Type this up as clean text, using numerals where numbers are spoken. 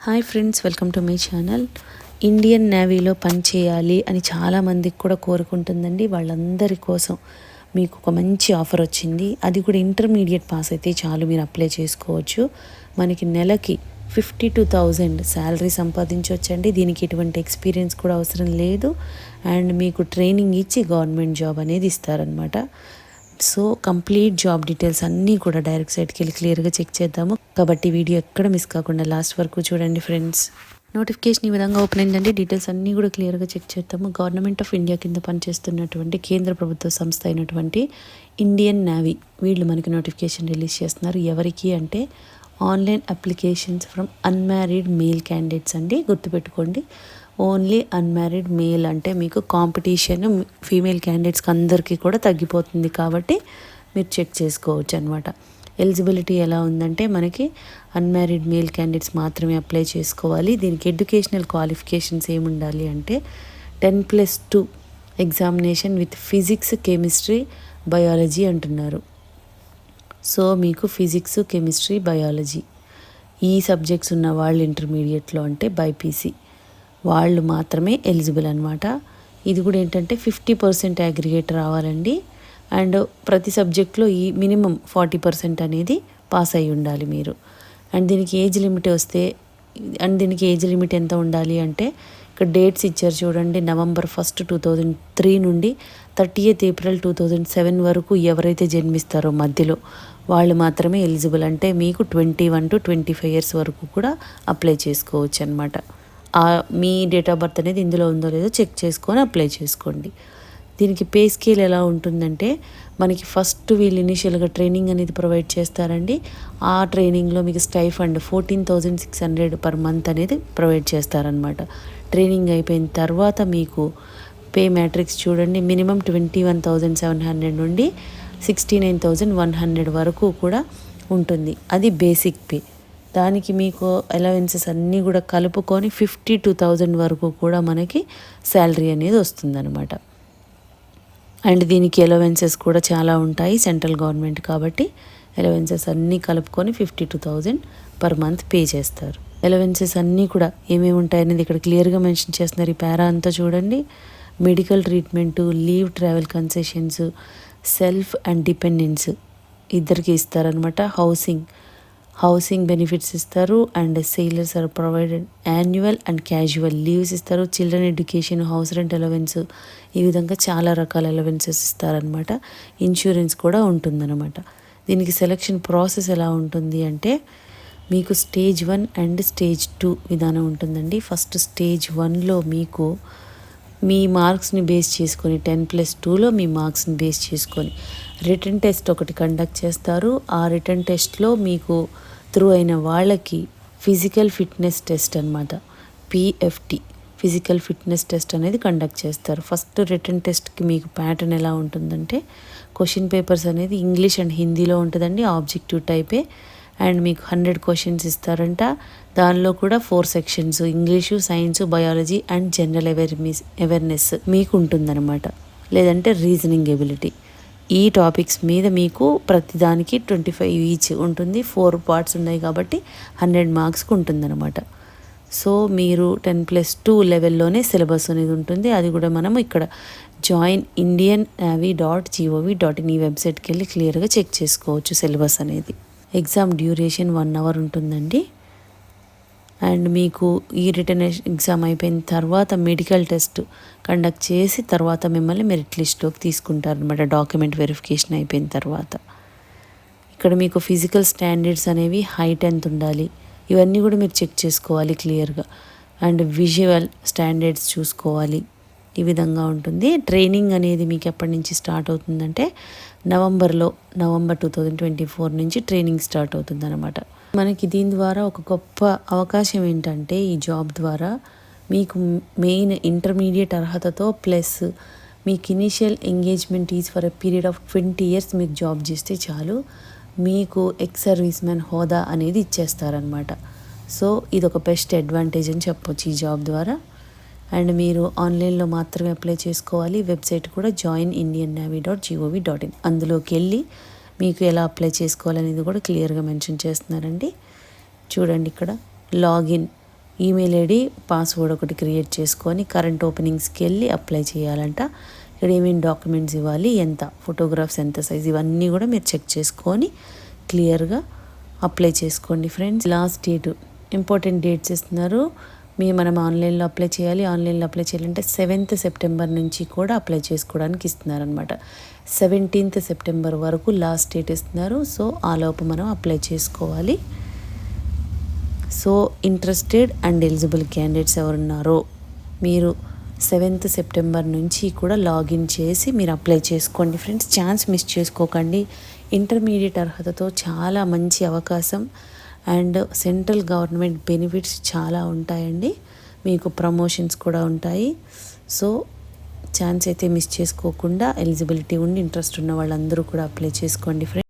Hi friends, welcome to my channel. Indian నేవీలో పని చేయాలి అని చాలామందికి కూడా కోరుకుంటుందండి. వాళ్ళందరి కోసం మీకు ఒక మంచి ఆఫర్ వచ్చింది. అది కూడా ఇంటర్మీడియట్ పాస్ అయితే చాలు, మీరు అప్లై చేసుకోవచ్చు. మనకి నెలకి 52,000 శాలరీ సంపాదించవచ్చండి. దీనికి ఎటువంటి ఎక్స్పీరియన్స్ కూడా అవసరం లేదు. అండ్ మీకు ట్రైనింగ్ ఇచ్చి గవర్నమెంట్ జాబ్ అనేది ఇస్తారనమాట. సో కంప్లీట్ జాబ్ డీటెయిల్స్ అన్నీ కూడా డైరెక్ట్ సైట్కి వెళ్ళి క్లియర్గా చెక్ చేద్దాము. కాబట్టి వీడియో ఎక్కడ మిస్ కాకుండా లాస్ట్ వరకు చూడండి ఫ్రెండ్స్. నోటిఫికేషన్ ఈ విధంగా ఓపెన్ అయిందండి. డీటెయిల్స్ అన్నీ కూడా క్లియర్గా చెక్ చేద్దాము. గవర్నమెంట్ ఆఫ్ ఇండియా కింద పనిచేస్తున్నటువంటి కేంద్ర ప్రభుత్వ సంస్థ అయినటువంటి ఇండియన్ నేవీ వీళ్ళు మనకి నోటిఫికేషన్ రిలీజ్ చేస్తున్నారు. ఎవరికి అంటే online applications from unmarried male candidates అండి. గుర్తుపెట్టుకోండి, ఓన్లీ అన్మ్యారీడ్ మేల్ అంటే మీకు కాంపిటీషన్ ఫీమేల్ క్యాండిడేట్స్కి అందరికీ కూడా తగ్గిపోతుంది. కాబట్టి మీరు చెక్ చేసుకోవచ్చు అనమాట. ఎలిజిబిలిటీ ఎలా ఉందంటే మనకి అన్మ్యారీడ్ మేల్ క్యాండిడేట్స్ మాత్రమే అప్లై చేసుకోవాలి. దీనికి ఎడ్యుకేషనల్ క్వాలిఫికేషన్స్ ఏమి ఉండాలి అంటే 10+2 examination with physics, chemistry, biology అంటున్నారు. సో మీకు ఫిజిక్స్, కెమిస్ట్రీ, బయాలజీ ఈ సబ్జెక్ట్స్ ఉన్న వాళ్ళు ఇంటర్మీడియట్లో అంటే బైపీసీ వాళ్ళు మాత్రమే ఎలిజిబుల్ అనమాట. ఇది కూడా ఏంటంటే 50% అగ్రిగేట్ రావాలండి. అండ్ ప్రతి సబ్జెక్ట్లో ఈ మినిమం 40% అనేది పాస్ అయి ఉండాలి మీరు. అండ్ దీనికి ఏజ్ లిమిట్ దీనికి ఏజ్ లిమిట్ ఎంత ఉండాలి అంటే ఇక్కడ డేట్స్ ఇచ్చారు చూడండి. November 1, 2003 నుండి 30th April 2007 వరకు ఎవరైతే జన్మిస్తారో మధ్యలో వాళ్ళు మాత్రమే ఎలిజిబుల్. అంటే మీకు 21 to 25 years వరకు కూడా అప్లై చేసుకోవచ్చు అనమాట. మీ డేట్ ఆఫ్ బర్త్ అనేది ఇందులో ఉందో లేదో చెక్ చేసుకొని అప్లై చేసుకోండి. దీనికి పే స్కేల్ ఎలా ఉంటుందంటే మనకి ఫస్ట్ వీళ్ళు ఇనిషియల్గా ట్రైనింగ్ అనేది ప్రొవైడ్ చేస్తారండి. ఆ ట్రైనింగ్లో మీకు స్టైఫండ్ 14,600 per month అనేది ప్రొవైడ్ చేస్తారనమాట. ట్రైనింగ్ అయిపోయిన తర్వాత మీకు పే మ్యాట్రిక్స్ చూడండి. మినిమం 21,700 నుండి 69,100 వరకు కూడా ఉంటుంది. అది బేసిక్ పే. దానికి మీకు అలవెన్సెస్ అన్నీ కూడా కలుపుకొని 52,000 వరకు కూడా మనకి శాలరీ అనేది వస్తుందన్నమాట. అండ్ దీనికి అలవెన్సెస్ కూడా చాలా ఉంటాయి, సెంట్రల్ గవర్నమెంట్ కాబట్టి అలవెన్సెస్ అన్నీ కలుపుకొని 52,000 per month పే చేస్తారు. అలవెన్సెస్ అన్నీ కూడా ఏమేమి ఉంటాయనేది ఇక్కడ క్లియర్గా మెన్షన్ చేస్తున్నారు. ఈ పారా అంతా చూడండి. Medical treatment, leave, travel concessions, self and dependence ఇద్దరికి ఇస్తారనమాట. హౌసింగ్ బెనిఫిట్స్ ఇస్తారు. And sailors are provided annual and casual leaves ఇస్తారు. Children education, house rent allowance, ఈ విధంగా చాలా రకాల అలవెన్సెస్ ఇస్తారనమాట. ఇన్సూరెన్స్ కూడా ఉంటుందన్నమాట. దీనికి సెలక్షన్ ప్రాసెస్ ఎలా ఉంటుంది అంటే మీకు Stage 1 అండ్ Stage 2 విధానం ఉంటుందండి. ఫస్ట్ Stage 1లో మీకు మీ మార్క్స్ని బేస్ చేసుకొని 10+2లో మీ మార్క్స్ని బేస్ చేసుకొని రిటర్న్ టెస్ట్ ఒకటి కండక్ట్ చేస్తారు. ఆ రిటర్న్ టెస్ట్లో మీకు త్రూ అయిన వాళ్ళకి ఫిజికల్ ఫిట్నెస్ టెస్ట్ అనమాట, PFT ఫిజికల్ ఫిట్నెస్ టెస్ట్ అనేది కండక్ట్ చేస్తారు. ఫస్ట్ రిటర్న్ టెస్ట్కి మీకు ప్యాటర్న్ ఎలా ఉంటుందంటే క్వశ్చన్ పేపర్స్ అనేది ఇంగ్లీష్ అండ్ హిందీలో ఉంటుందండి. ఆబ్జెక్టివ్ టైపే. అండ్ మీకు 100 questions ఇస్తారంట. దానిలో కూడా 4 sections English, science, biology and general awareness మీకు ఉంటుందన్నమాట. లేదంటే రీజనింగ్ ఎబిలిటీ. ఈ టాపిక్స్ మీద మీకు ప్రతిదానికి 25 ఈచ్ ఉంటుంది. 4 parts ఉన్నాయి కాబట్టి 100 marksకు ఉంటుందన్నమాట. సో మీరు 10+2 లెవెల్లోనే సిలబస్ అనేది ఉంటుంది. అది కూడా మనం ఇక్కడ joinindiannavy.gov.in ఈ వెబ్సైట్కి వెళ్ళి క్లియర్గా చెక్ చేసుకోవచ్చు సిలబస్ అనేది. ఎగ్జామ్ డ్యూరేషన్ 1 hour ఉంటుందండి. అండ్ మీకు ఈ రిటర్న్ ఎగ్జామ్ అయిపోయిన తర్వాత మెడికల్ టెస్ట్ కండక్ట్ చేసి తర్వాత మిమ్మల్ని మెరిట్ లిస్ట్లోకి తీసుకుంటారనమాట. డాక్యుమెంట్ వెరిఫికేషన్ అయిపోయిన తర్వాత ఇక్కడ మీకు ఫిజికల్ స్టాండర్డ్స్ అనేవి హైట్ ఎంత ఉండాలి ఇవన్నీ కూడా మీరు చెక్ చేసుకోవాలి క్లియర్గా. అండ్ విజువల్ స్టాండర్డ్స్ చూసుకోవాలి. ఈ విధంగా ఉంటుంది. ట్రైనింగ్ అనేది మీకు ఎప్పటి నుంచి స్టార్ట్ అవుతుందంటే November 2024 నుంచి ట్రైనింగ్ స్టార్ట్ అవుతుంది అనమాట. మనకి దీని ద్వారా ఒక గొప్ప అవకాశం ఏంటంటే ఈ జాబ్ ద్వారా మీకు మెయిన్ ఇంటర్మీడియట్ అర్హతతో ప్లస్ మీకు initial engagement is for a period of 20 years మీకు జాబ్ చేస్తే చాలు మీకు ఎక్స్ సర్వీస్ మ్యాన్ హోదా అనేది ఇచ్చేస్తారనమాట. సో ఇది ఒక బెస్ట్ అడ్వాంటేజ్ అని చెప్పొచ్చు ఈ జాబ్ ద్వారా. అండ్ మీరు ఆన్లైన్లో మాత్రమే అప్లై చేసుకోవాలి. వెబ్సైట్ కూడా joinindiannavy.gov.in అందులోకి వెళ్ళి మీకు ఎలా అప్లై చేసుకోవాలనేది కూడా క్లియర్గా మెన్షన్ చేస్తున్నారండి. చూడండి ఇక్కడ లాగిన్ ఈమెయిల్ ఐడి పాస్వర్డ్ ఒకటి క్రియేట్ చేసుకొని కరెంట్ ఓపెనింగ్స్కి వెళ్ళి అప్లై చేయాలంట. ఇక్కడ ఏమేమి డాక్యుమెంట్స్ ఇవ్వాలి, ఎంత ఫోటోగ్రాఫ్స్, ఎంత సైజ్, ఇవన్నీ కూడా మీరు చెక్ చేసుకొని క్లియర్గా అప్లై చేసుకోండి friends. Last date, important dates ఇస్తున్నారు. మనం ఆన్లైన్లో అప్లై చేయాలి. ఆన్లైన్లో అప్లై చేయాలంటే 7th సెప్టెంబర్ నుంచి కూడా అప్లై చేసుకోవడానికి ఇస్తున్నారనమాట. 17th సెప్టెంబర్ వరకు లాస్ట్ డేట్ ఇస్తున్నారు. సో ఆలోపు మనం అప్లై చేసుకోవాలి. So interested and eligible candidates ఎవరున్నారో మీరు 7th సెప్టెంబర్ నుంచి కూడా లాగిన్ చేసి మీరు అప్లై చేసుకోండి ఫ్రెండ్స్. ఛాన్స్ మిస్ చేసుకోకండి. ఇంటర్మీడియట్ అర్హతతో చాలా మంచి అవకాశం అండ్ సెంట్రల్ గవర్నమెంట్ బెనిఫిట్స్ చాలా ఉంటాయండి. మీకు ప్రమోషన్స్ కూడా ఉంటాయి. సో ఛాన్స్ అయితే మిస్ చేసుకోకుండా ఎలిజిబిలిటీ ఉండి ఇంట్రెస్ట్ ఉన్న వాళ్ళందరూ కూడా అప్లై చేసుకోండి ఫ్రెండ్స్.